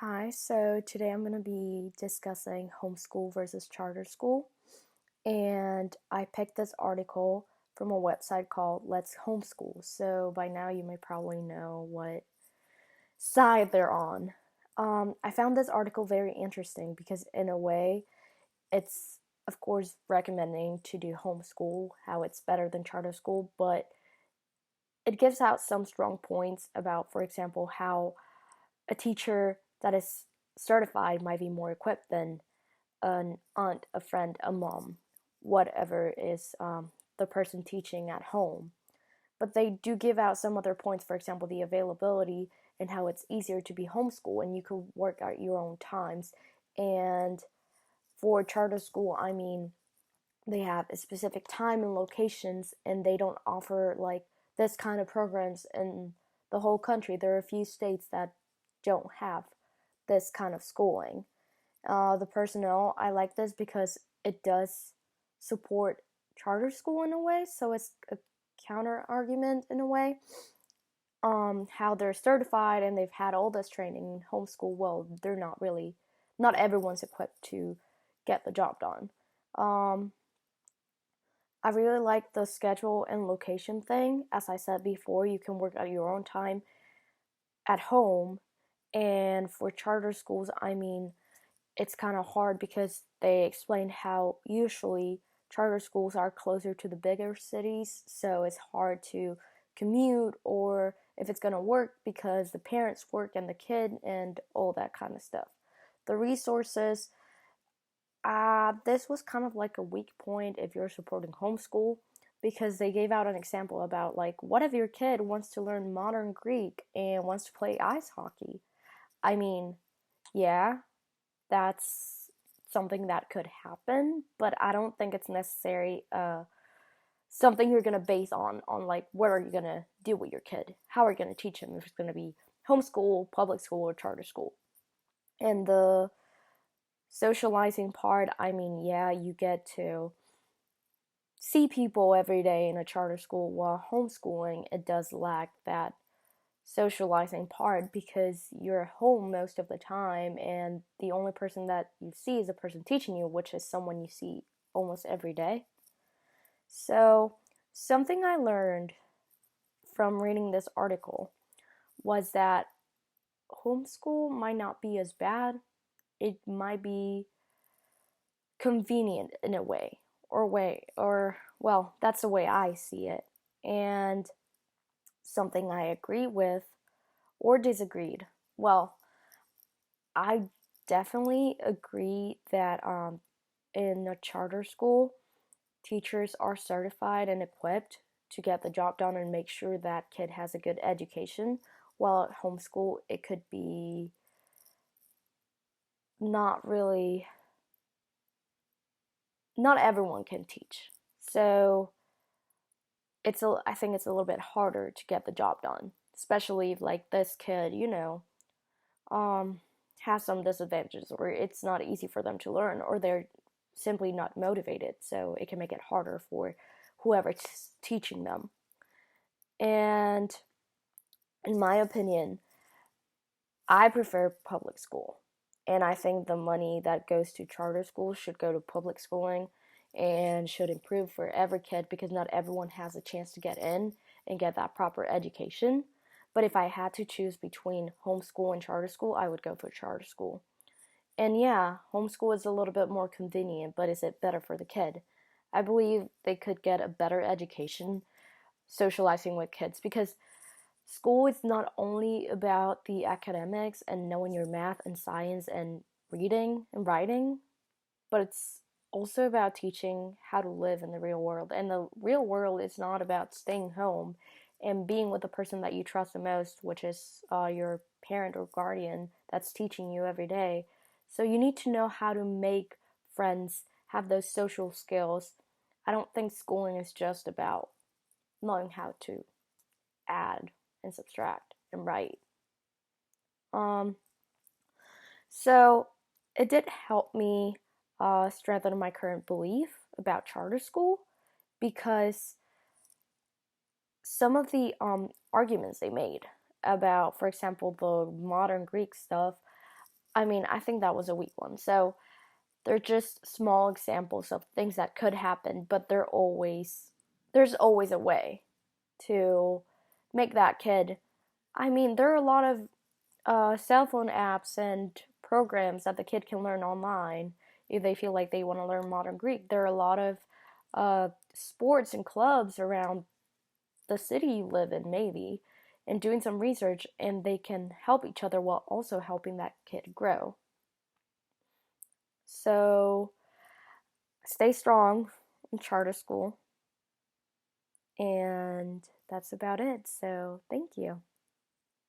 Hi, so today I'm going to be discussing homeschool versus charter school. And I picked this article from a website called Let's Homeschool. So by now you may probably know what side they're on. I found this article very interesting because, in a way, it's of course recommending to do homeschool, how it's better than charter school, but it gives out some strong points about, for example, how a teacher that is certified might be more equipped than an aunt, a friend, a mom, whatever is the person teaching at home. But they do give out some other points, for example, the availability and how it's easier to be homeschool and you can work at your own times. And for charter school, I mean, they have a specific time and locations, and they don't offer like this kind of programs in the whole country. There are a few states that don't have this kind of schooling. The personnel, I like this because it does support charter school in a way, so it's a counter argument in a way. How they're certified and they've had all this training in homeschool, well, they're not really, not everyone's equipped to get the job done. Um, I really like the schedule and location thing. As I said before, you can work at your own time at home. And for charter schools, I mean, it's kind of hard because they explain how usually charter schools are closer to the bigger cities, so it's hard to commute or if it's going to work because the parents work and the kid and all that kind of stuff. The resources, this was kind of like a weak point if you're supporting homeschool because they gave out an example about like what if your kid wants to learn modern Greek and wants to play ice hockey. I mean, yeah, that's something that could happen, but I don't think it's necessary something you're gonna base on like what are you gonna do with your kid? How are you gonna teach him if it's gonna be homeschool, public school, or charter school? And the socializing part, I mean, yeah, you get to see people every day in a charter school, while homeschooling it does lack that socializing part because you're home most of the time and the only person that you see is the person teaching you, which is someone you see almost every day. So, something I learned from reading this article was that homeschool might not be as bad. It might be convenient in a way, or well, that's the way I see it. And something I agree with or disagreed. Well, I definitely agree that in a charter school, teachers are certified and equipped to get the job done and make sure that kid has a good education. While at homeschool, it could be not really, not everyone can teach. So I think it's a little bit harder to get the job done, especially if like this kid, um, has some disadvantages or it's not easy for them to learn or they're simply not motivated. So it can make it harder for whoever's teaching them. And in my opinion, I prefer public school. And I think the money that goes to charter schools should go to public schooling and should improve for every kid because not everyone has a chance to get in and get that proper education. But if I had to choose between homeschool and charter school, I would go for charter school. And yeah, homeschool is a little bit more convenient, but is it better for the kid? I believe they could get a better education socializing with kids because school is not only about the academics and knowing your math and science and reading and writing, but it's also about teaching how to live in the real world. And the real world is not about staying home and being with the person that you trust the most, which is your parent or guardian that's teaching you every day. So you need to know how to make friends, have those social skills. I don't think schooling is just about knowing how to add and subtract and write. Um, so it did help me strengthen my current belief about charter school because some of the arguments they made about, for example, the modern Greek stuff, I mean, I think that was a weak one. So they're just small examples of things that could happen, but there's always a way to make that kid. I mean, there are a lot of cell phone apps and programs that the kid can learn online if they feel like they want to learn modern Greek. There are a lot of sports and clubs around the city you live in, maybe, and doing some research, and they can help each other while also helping that kid grow. So stay strong in charter school, and that's about it. So thank you.